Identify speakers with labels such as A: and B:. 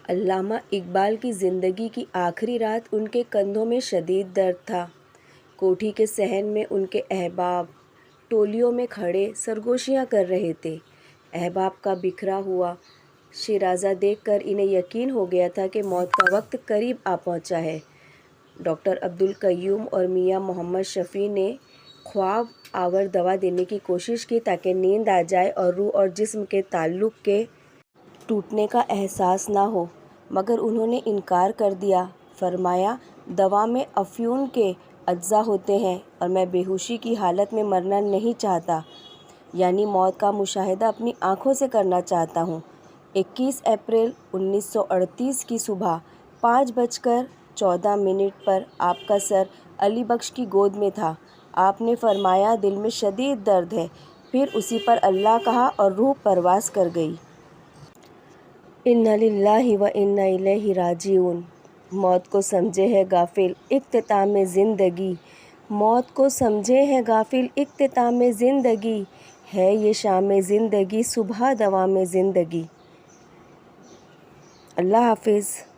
A: علامہ اقبال کی زندگی کی آخری رات ان کے کندھوں میں شدید درد تھا۔ کوٹھی کے صحن میں ان کے احباب ٹولیوں میں کھڑے سرگوشیاں کر رہے تھے۔ احباب کا بکھرا ہوا شیرازہ دیکھ کر انہیں یقین ہو گیا تھا کہ موت کا وقت قریب آ پہنچا ہے۔ ڈاکٹر عبدالقیوم اور میاں محمد شفیع نے خواب آور دوا دینے کی کوشش کی تاکہ نیند آ جائے اور روح اور جسم کے تعلق کے ٹوٹنے کا احساس نہ ہو، مگر انہوں نے انکار کر دیا۔ فرمایا، دوا میں افیون کے اجزا ہوتے ہیں اور میں بے ہوشی کی حالت میں مرنا نہیں چاہتا، یعنی موت کا مشاہدہ اپنی آنکھوں سے کرنا چاہتا ہوں۔ 21 اپریل 1938 کی صبح 5:14 پر آپ کا سر علی بخش کی گود میں تھا۔ آپ نے فرمایا، دل میں شدید درد ہے، پھر اسی پر اللہ کہا اور روح پرواز کر گئی۔ انا للہ و انا الیہ راجعون۔ موت کو سمجھے ہے غافل اختتام زندگی، موت کو سمجھے ہے غافل اختتام زندگی، ہے یہ شام زندگی صبح دوام زندگی۔ اللہ حافظ۔